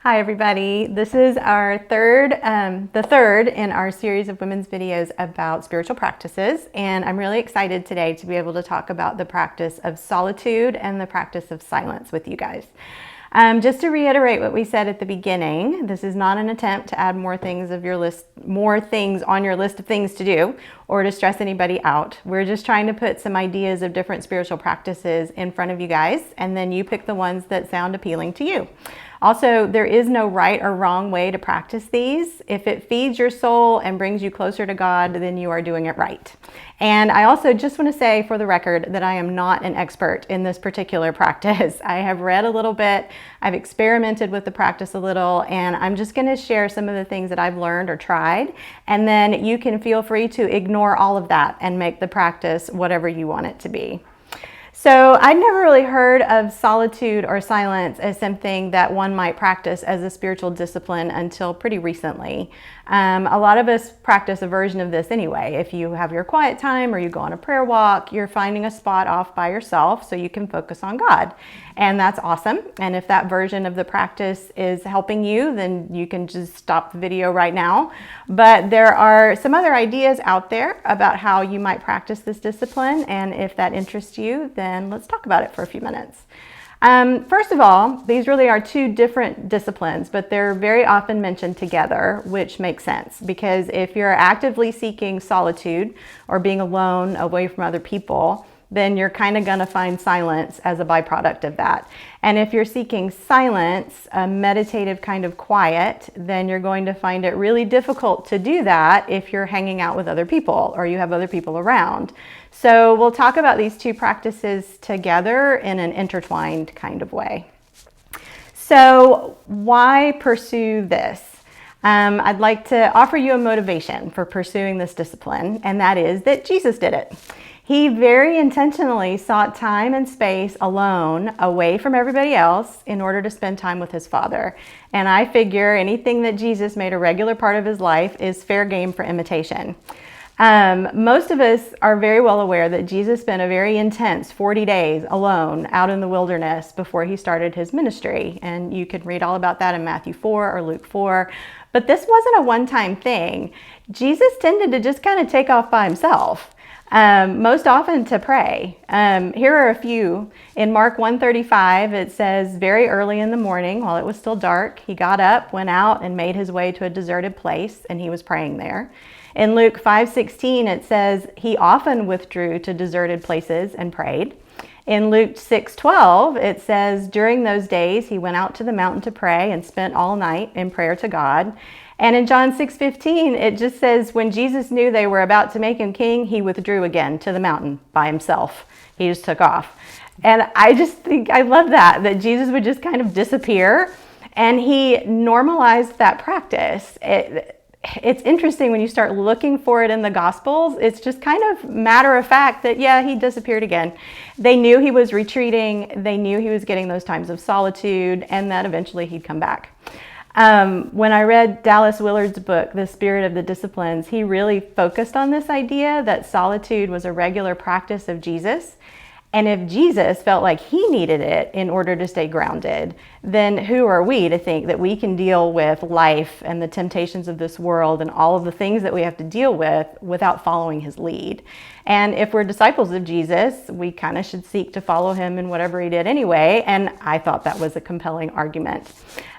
Hi everybody, this is our the third in our series of women's videos about spiritual practices, and I'm really excited today to be able to talk about the practice of solitude and the practice of silence with you guys. Just to reiterate what we said at the beginning, this is not an attempt to add more things on your list of things to do or to stress anybody out. We're just trying to put some ideas of different spiritual practices in front of you guys, and then you pick the ones that sound appealing to you. Also, there is no right or wrong way to practice these. If it feeds your soul and brings you closer to God, then you are doing it right. And I also just want to say for the record that I am not an expert in this particular practice. I have read a little bit, I've experimented with the practice a little, and I'm just going to share some of the things that I've learned or tried. And then you can feel free to ignore all of that and make the practice whatever you want it to be. So I'd never really heard of solitude or silence as something that one might practice as a spiritual discipline until pretty recently. A lot of us practice a version of this anyway. If you have your quiet time or you go on a prayer walk, you're finding a spot off by yourself so you can focus on God. And that's awesome. And if that version of the practice is helping you, then you can just stop the video right now. But there are some other ideas out there about how you might practice this discipline. And if that interests you, then let's talk about it for a few minutes. First of all, these really are two different disciplines, but they're very often mentioned together, which makes sense because if you're actively seeking solitude or being alone away from other people, then you're kind of going to find silence as a byproduct of that. And if you're seeking silence, a meditative kind of quiet, then you're going to find it really difficult to do that if you're hanging out with other people or you have other people around. So we'll talk about these two practices together in an intertwined kind of way. So why pursue this? I'd like to offer you a motivation for pursuing this discipline, and that is that Jesus did it. He very intentionally sought time and space alone, away from everybody else, in order to spend time with his Father. And I figure anything that Jesus made a regular part of his life is fair game for imitation. Most of us are very well aware that Jesus spent a very intense 40 days alone out in the wilderness before he started his ministry. And you can read all about that in Matthew 4 or Luke 4. But this wasn't a one-time thing. Jesus tended to just kind of take off by himself. Most often to pray. Here are a few. In Mark 1:35, it says, very early in the morning, while it was still dark, he got up, went out, and made his way to a deserted place, and he was praying there. In Luke 5:16, it says, he often withdrew to deserted places and prayed. In Luke 6:12, it says, during those days, he went out to the mountain to pray and spent all night in prayer to God. And in John 6:15, it just says, when Jesus knew they were about to make him king, he withdrew again to the mountain by himself. He just took off. And I just think, I love that Jesus would just kind of disappear. And he normalized that practice. It's interesting when you start looking for it in the Gospels. It's just kind of matter of fact that, yeah, he disappeared again. They knew he was retreating. They knew he was getting those times of solitude, and that eventually he'd come back. When I read Dallas Willard's book, The Spirit of the Disciplines, he really focused on this idea that solitude was a regular practice of Jesus. And if Jesus felt like he needed it in order to stay grounded, then who are we to think that we can deal with life and the temptations of this world and all of the things that we have to deal with without following his lead? And if we're disciples of Jesus, we kind of should seek to follow him in whatever he did anyway. And I thought that was a compelling argument.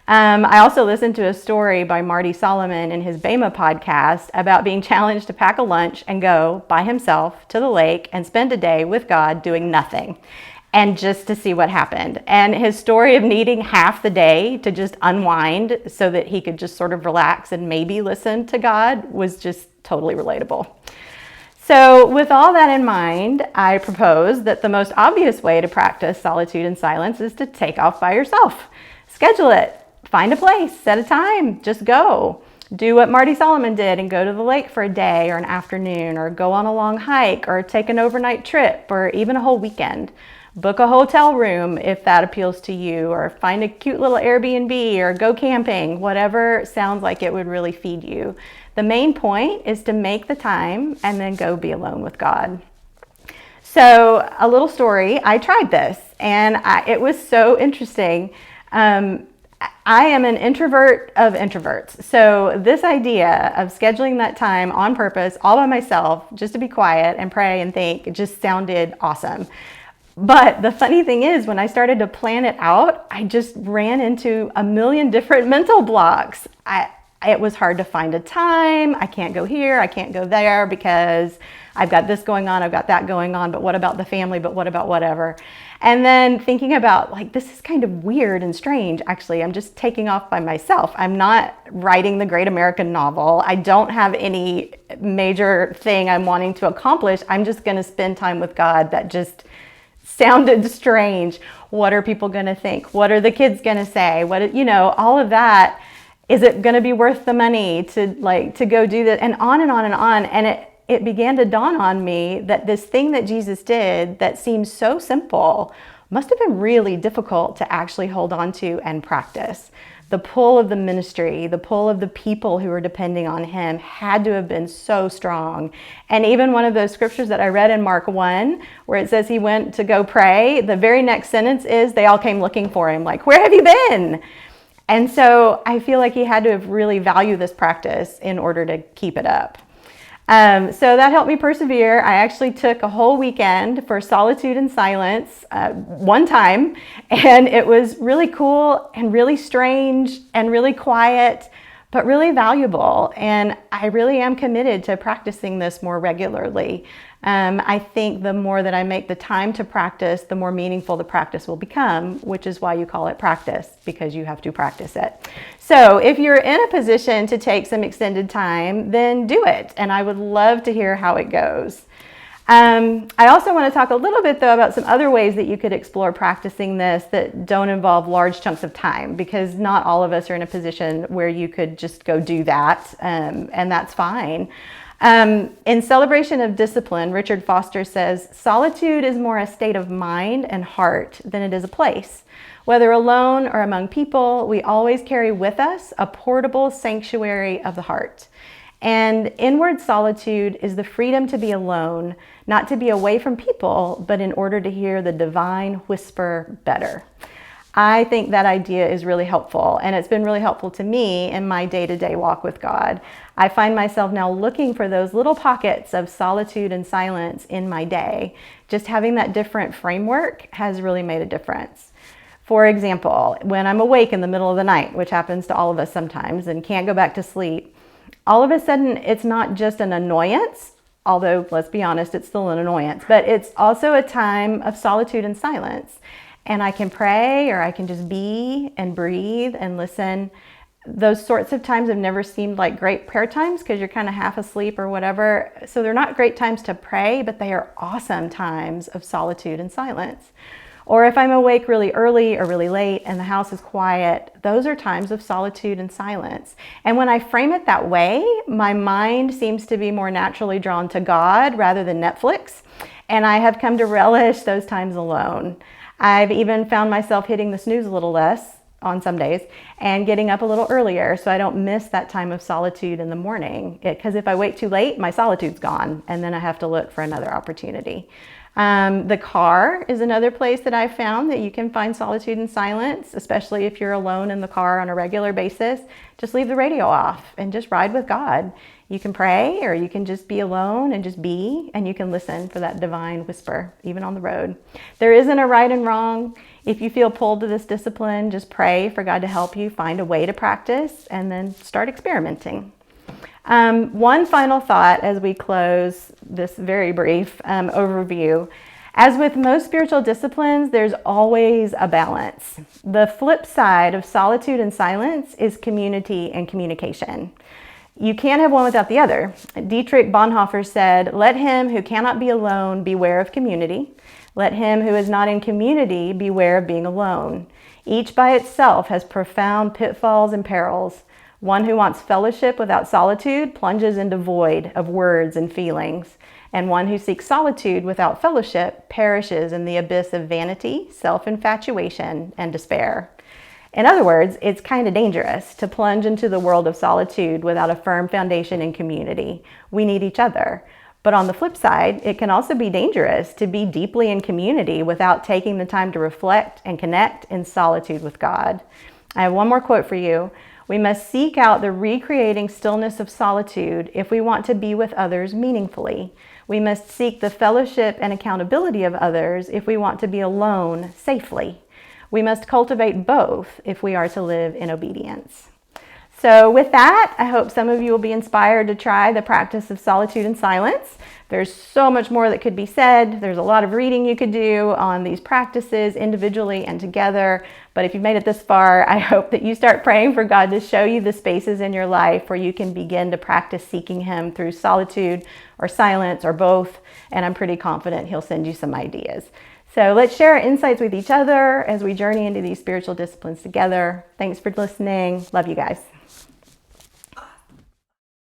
I also listened to a story by Marty Solomon in his Bema podcast about being challenged to pack a lunch and go by himself to the lake and spend a day with God doing nothing, and just to see what happened. And his story of needing half the day to just unwind so that he could just sort of relax and maybe listen to God was just totally relatable. So with all that in mind, I propose that the most obvious way to practice solitude and silence is to take off by yourself. Schedule it. Find a place, set a time, just go. Do what Marty Solomon did and go to the lake for a day or an afternoon, or go on a long hike, or take an overnight trip, or even a whole weekend. Book a hotel room if that appeals to you, or find a cute little Airbnb, or go camping, whatever sounds like it would really feed you. The main point is to make the time and then go be alone with God. So a little story, I tried this and it was so interesting. I am an introvert of introverts. So this idea of scheduling that time on purpose, all by myself, just to be quiet and pray and think, it just sounded awesome. But the funny thing is, when I started to plan it out, I just ran into a million different mental blocks. It was hard to find a time. I can't go here, I can't go there because I've got this going on, I've got that going on, but what about the family, but what about whatever? And then thinking about, like, this is kind of weird and strange. Actually, I'm just taking off by myself. I'm not writing the great American novel. I don't have any major thing I'm wanting to accomplish. I'm just going to spend time with God. That just sounded strange. What are people going to think? What are the kids going to say? All of that. Is it going to be worth the money to go do that? And on and on and on. And it began to dawn on me that this thing that Jesus did that seems so simple must have been really difficult to actually hold on to and practice. The pull of the ministry, the pull of the people who were depending on him had to have been so strong. And even one of those scriptures that I read in Mark 1, where it says he went to go pray, the very next sentence is, they all came looking for him, like, where have you been? And so I feel like he had to have really valued this practice in order to keep it up. So that helped me persevere. I actually took a whole weekend for Solitude and Silence one time, and it was really cool and really strange and really quiet, but really valuable. And I really am committed to practicing this more regularly. I think the more that I make the time to practice, the more meaningful the practice will become, which is why you call it practice, because you have to practice it. So if you're in a position to take some extended time, then do it. And I would love to hear how it goes. I also want to talk a little bit, though, about some other ways that you could explore practicing this that don't involve large chunks of time, because not all of us are in a position where you could just go do that, and that's fine. In Celebration of Discipline, Richard Foster says, solitude is more a state of mind and heart than it is a place. Whether alone or among people, we always carry with us a portable sanctuary of the heart. And inward solitude is the freedom to be alone, not to be away from people, but in order to hear the divine whisper better. I think that idea is really helpful, and it's been really helpful to me in my day-to-day walk with God. I find myself now looking for those little pockets of solitude and silence in my day. Just having that different framework has really made a difference. For example, when I'm awake in the middle of the night, which happens to all of us sometimes, and can't go back to sleep, all of a sudden it's not just an annoyance, although let's be honest, it's still an annoyance, but it's also a time of solitude and silence. And I can pray, or I can just be and breathe and listen. Those sorts of times have never seemed like great prayer times because you're kind of half asleep or whatever. So they're not great times to pray, but they are awesome times of solitude and silence. Or if I'm awake really early or really late and the house is quiet, those are times of solitude and silence. And when I frame it that way, my mind seems to be more naturally drawn to God rather than Netflix. And I have come to relish those times alone. I've even found myself hitting the snooze a little less on some days and getting up a little earlier so I don't miss that time of solitude in the morning. Because if I wait too late, my solitude's gone, and then I have to look for another opportunity. The car is another place that I've found that you can find solitude and silence, especially if you're alone in the car on a regular basis. Just leave the radio off and just ride with God. You can pray, or you can just be alone and just be, and you can listen for that divine whisper, even on the road. There isn't a right and wrong. If you feel pulled to this discipline, just pray for God to help you find a way to practice, and then start experimenting. One final thought as we close this very brief overview. As with most spiritual disciplines, there's always a balance. The flip side of solitude and silence is community and communication. You can't have one without the other. Dietrich Bonhoeffer said, "Let him who cannot be alone beware of community. Let him who is not in community beware of being alone. Each by itself has profound pitfalls and perils. One who wants fellowship without solitude plunges into void of words and feelings. And one who seeks solitude without fellowship perishes in the abyss of vanity, self-infatuation, and despair." In other words, it's kind of dangerous to plunge into the world of solitude without a firm foundation in community. We need each other. But on the flip side, it can also be dangerous to be deeply in community without taking the time to reflect and connect in solitude with God. I have one more quote for you. We must seek out the recreating stillness of solitude if we want to be with others meaningfully. We must seek the fellowship and accountability of others if we want to be alone safely. We must cultivate both if we are to live in obedience. So with that, I hope some of you will be inspired to try the practice of solitude and silence. There's so much more that could be said. There's a lot of reading you could do on these practices individually and together. But if you've made it this far, I hope that you start praying for God to show you the spaces in your life where you can begin to practice seeking Him through solitude or silence or both. And I'm pretty confident He'll send you some ideas. So let's share our insights with each other as we journey into these spiritual disciplines together. Thanks for listening. Love you guys.